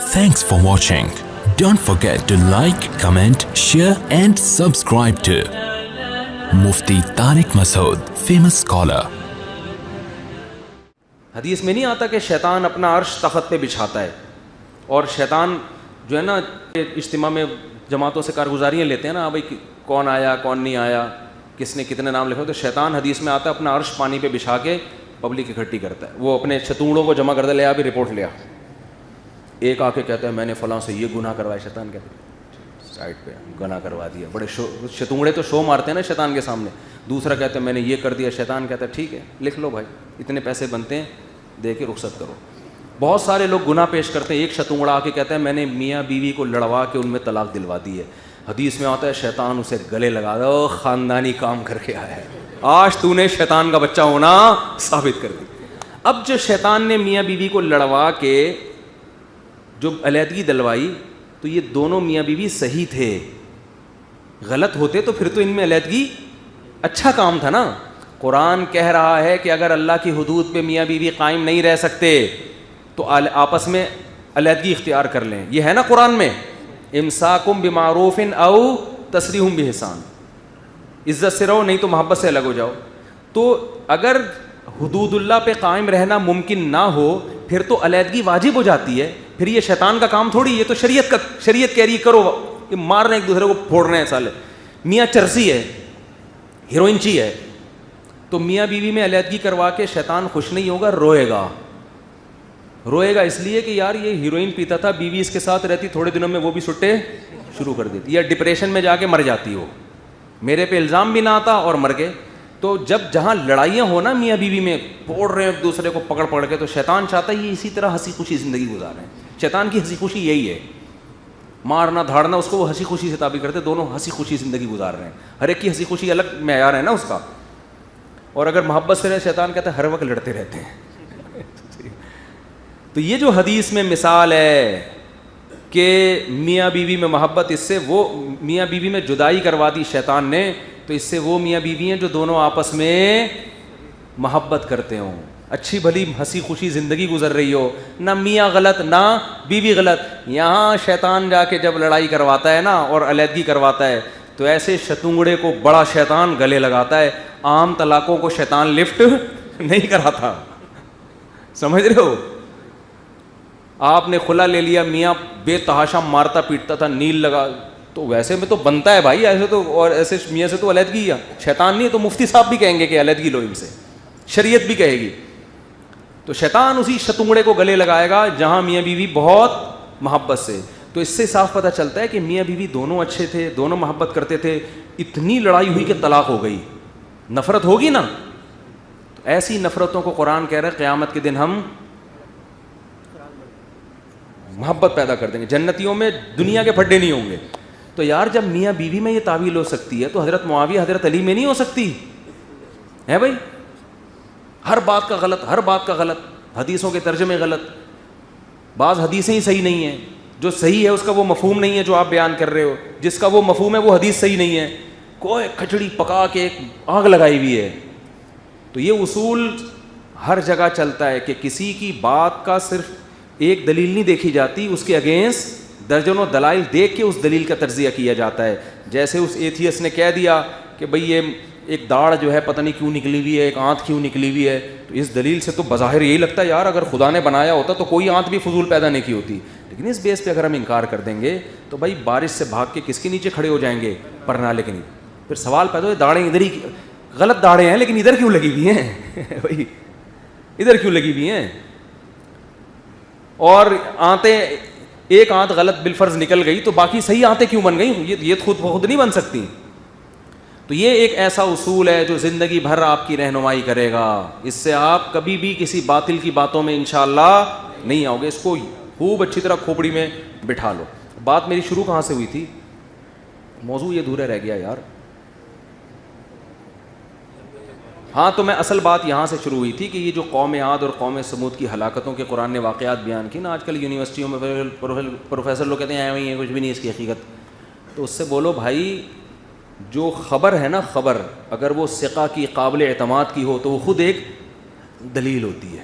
Thanks for watching. Don't forget to like, comment, share and subscribe to Mufti Tariq Masood, famous scholar. حدیث میں نہیں آتا کہ شیطان اپنا عرش تخت پہ بچھاتا ہے، اور شیطان جو ہے نا اجتماع میں جماعتوں سے کارگزاریاں لیتے ہیں نا، بھائی کون آیا کون نہیں آیا، کس نے کتنے نام لکھے، تو شیطان حدیث میں آتا ہے اپنا عرش پانی پہ بچھا کے پبلک اکٹھی کرتا ہے، وہ اپنے شتونڑوں کو جمع کرتا ہے، لے آ بھی رپورٹ لیا، ایک آ کے کہتا ہے میں نے فلاں سے یہ گناہ کروایا، شیطان کہتا ہے سائڈ پہ گناہ کروا دیا، بڑے شتونڑے تو شو مارتے ہیں نا شیطان کے سامنے، دوسرا کہتا ہے میں نے یہ کر دیا، شیطان کہتا ہے ٹھیک ہے لکھ لو بھائی، اتنے پیسے بنتے ہیں دے کے رخصت کرو۔ بہت سارے لوگ گناہ پیش کرتے ہیں، ایک شتونڑا آ کے کہتا ہے میں نے میاں بیوی کو لڑوا کے ان میں طلاق دلوا دی ہے، حدیث میں آتا ہے شیطان اسے گلے لگا دو، خاندانی کام کر کے آیا ہے، آج تو نے شیطان کا بچہ ہونا ثابت کر دی۔ اب جو شیطان نے میاں بیوی کو لڑوا کے جو علیحدگی دلوائی، تو یہ دونوں میاں بیوی صحیح تھے، غلط ہوتے تو پھر تو ان میں علیحدگی اچھا کام تھا نا۔ قرآن کہہ رہا ہے کہ اگر اللہ کی حدود پہ میاں بیوی قائم نہیں رہ سکتے تو آپس میں علیحدگی اختیار کر لیں، یہ ہے نا قرآن میں، امساکم بمعروف او تسریحم بإحسان، عزت سے رہو نہیں تو محبت سے الگ ہو جاؤ۔ تو اگر حدود اللہ پہ قائم رہنا ممکن نہ ہو پھر تو علیحدگی واجب ہو جاتی ہے، پھر یہ شیطان کا کام تھوڑی، یہ تو شریعت کہہ رہی کرو، یہ مار رہے ہیں ایک دوسرے کو پھوڑ رہے ہیں سالے، میاں چرسی ہے ہیروئنچی ہے، تو میاں بیوی میں علیحدگی کروا کے شیطان خوش نہیں ہوگا، روئے گا اس لیے کہ یار یہ ہیروئن پیتا تھا، بیوی اس کے ساتھ رہتی، تھوڑے دنوں میں وہ بھی سٹے شروع کر دیتی، یا ڈپریشن میں جا کے مر جاتی ہو، میرے پہ الزام بھی نہ آتا اور مر گئے۔ تو جب جہاں لڑائیاں ہو نا میاں بیوی میں، پھوڑ رہے ہیں ایک دوسرے کو پکڑ کے، تو شیطان چاہتا ہے یہ اسی طرح ہنسی خوشی زندگی گزاریں۔ شیطان کی ہنسی خوشی یہی ہے، مارنا دھاڑنا اس کو وہ ہنسی خوشی سے تعبیر کرتے، دونوں ہنسی خوشی زندگی گزار رہے ہیں، ہر ایک کی ہنسی خوشی الگ معیار ہے نا اس کا، اور اگر محبت سے رہے، شیطان کہتا ہے ہر وقت لڑتے رہتے ہیں۔ تو یہ جو حدیث میں مثال ہے کہ میاں بیوی میں محبت، اس سے وہ میاں بیوی میں جدائی کروا دی شیطان نے، تو اس سے وہ میاں بیوی ہیں جو دونوں آپس میں محبت کرتے ہوں، اچھی بھلی ہنسی خوشی زندگی گزر رہی ہو، نہ میاں غلط نہ بیوی غلط۔ یہاں شیطان جا کے جب لڑائی کرواتا ہے نا اور علیحدگی کرواتا ہے، تو ایسے شتونگڑے کو بڑا شیطان گلے لگاتا ہے، عام طلاقوں کو شیطان لفٹ نہیں کراتا، سمجھ رہے ہو؟ آپ نے خلا لے لیا، میاں بے تحاشا مارتا پیٹتا تھا، نیل لگا، تو ویسے میں تو بنتا ہے بھائی ایسے تو، اور ایسے میاں سے تو علیحدگی ہے، شیطان نہیں تو مفتی صاحب بھی کہیں گے کہ علیحدگی لو ان سے، شریعت بھی کہے گی۔ تو شیطان اسی شتونگڑے کو گلے لگائے گا جہاں میاں بیوی بہت محبت سے۔ تو اس سے صاف پتہ چلتا ہے کہ میاں بیوی دونوں اچھے تھے، دونوں محبت کرتے تھے، اتنی لڑائی ہوئی کہ طلاق ہو گئی، نفرت ہوگی نا، تو ایسی نفرتوں کو قرآن کہہ رہا ہے قیامت کے دن ہم محبت پیدا کر دیں گے، جنتیوں میں دنیا کے پھڈے نہیں ہوں گے۔ تو یار جب میاں بیوی میں یہ تعویل ہو سکتی ہے تو حضرت معاویہ حضرت علی میں نہیں ہو سکتی ہے بھائی؟ ہر بات کا غلط، حدیثوں کے ترجمے غلط، بعض حدیثیں ہی صحیح نہیں ہیں، جو صحیح ہے اس کا وہ مفہوم نہیں ہے جو آپ بیان کر رہے ہو، جس کا وہ مفہوم ہے وہ حدیث صحیح نہیں ہے، کوئی کھچڑی پکا کے آگ لگائی ہوئی ہے۔ تو یہ اصول ہر جگہ چلتا ہے کہ کسی کی بات کا صرف ایک دلیل نہیں دیکھی جاتی، اس کے اگینسٹ درجنوں دلائل دیکھ کے اس دلیل کا تجزیہ کیا جاتا ہے۔ جیسے اس ایتھیس نے کہہ دیا کہ بھئی یہ ایک داڑھ جو ہے پتہ نہیں کیوں نکلی ہوئی ہے، ایک آنت کیوں نکلی ہوئی ہے، تو اس دلیل سے تو بظاہر یہی لگتا ہے یار اگر خدا نے بنایا ہوتا تو کوئی آنت بھی فضول پیدا نہیں کی ہوتی، لیکن اس بیس پہ اگر ہم انکار کر دیں گے تو بھائی بارش سے بھاگ کے کس کے نیچے کھڑے ہو جائیں گے؟ پرنالے کے نیچے۔ پھر سوال پیدا ہو داڑھیں ادھر ہی غلط داڑھیں ہیں لیکن ادھر کیوں لگی ہوئی ہیں بھائی، ادھر کیوں لگی ہوئی ہیں؟ اور آنتیں ایک آنت غلط بالفرض نکل گئی تو باقی صحیح آنتیں کیوں بن گئیں؟ یہ خود بخود نہیں بن سکتی۔ تو یہ ایک ایسا اصول ہے جو زندگی بھر آپ کی رہنمائی کرے گا، اس سے آپ کبھی بھی کسی باطل کی باتوں میں انشاءاللہ نہیں آؤ گے، اس کو خوب اچھی طرح کھوپڑی میں بٹھا لو۔ بات میری شروع کہاں سے ہوئی تھی؟ موضوع یہ ادھورا رہ گیا یار۔ ہاں تو میں اصل بات یہاں سے شروع ہوئی تھی کہ یہ جو قوم عاد اور قوم سمود کی ہلاکتوں کے قرآن نے واقعات بیان کی نا، آج کل یونیورسٹیوں میں پروفیسر لوگ کہتے ہیں آئے ہوئی ہیں کچھ بھی نہیں اس کی حقیقت، تو اس سے بولو بھائی جو خبر ہے نا، خبر اگر وہ ثقہ کی قابل اعتماد کی ہو تو وہ خود ایک دلیل ہوتی ہے،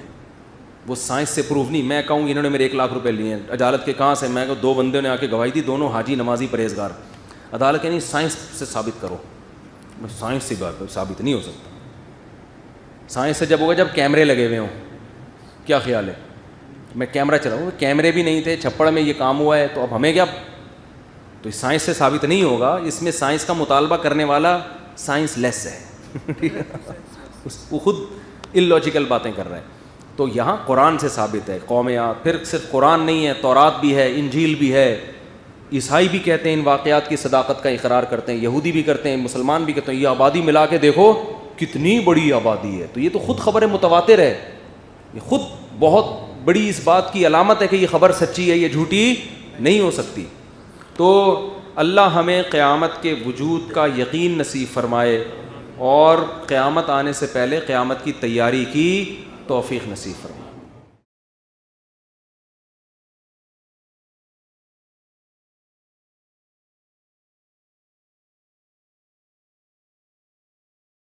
وہ سائنس سے پروف نہیں. میں کہوں انہوں نے میرے 1 لاکھ روپے لیے ہیں, عدالت کے کہاں سے؟ میں کہوں 2 بندوں نے آ کے گواہی دی, دونوں حاجی نمازی پرہیزگار. عدالت کہ نہیں, سائنس سے ثابت کرو. سائنس سے ثابت نہیں ہو سکتا. سائنس سے جب ہوگا جب کیمرے لگے ہوئے ہوں. کیا خیال ہے؟ میں کیمرہ چلاؤں, کیمرے بھی نہیں تھے, چھپڑ میں یہ کام ہوا ہے, تو اب ہمیں کیا؟ تو سائنس سے ثابت نہیں ہوگا. اس میں سائنس کا مطالبہ کرنے والا سائنس لیس ہے, وہ خود اللاجیکل باتیں کر رہا ہے. تو یہاں قرآن سے ثابت ہے. قوم عاد پھر صرف قرآن نہیں ہے, تورات بھی ہے, انجیل بھی ہے. عیسائی بھی کہتے ہیں ان واقعات کی صداقت کا اقرار کرتے ہیں, یہودی بھی کرتے ہیں, مسلمان بھی کہتے ہیں. یہ آبادی ملا کے دیکھو کتنی بڑی آبادی ہے. تو یہ تو خود خبر متواتر ہے, یہ خود بہت بڑی اس بات کی علامت ہے کہ یہ خبر سچی ہے, یہ جھوٹی نہیں ہو سکتی. تو اللہ ہمیں قیامت کے وجود کا یقین نصیب فرمائے اور قیامت آنے سے پہلے قیامت کی تیاری کی توفیق نصیب فرمائے.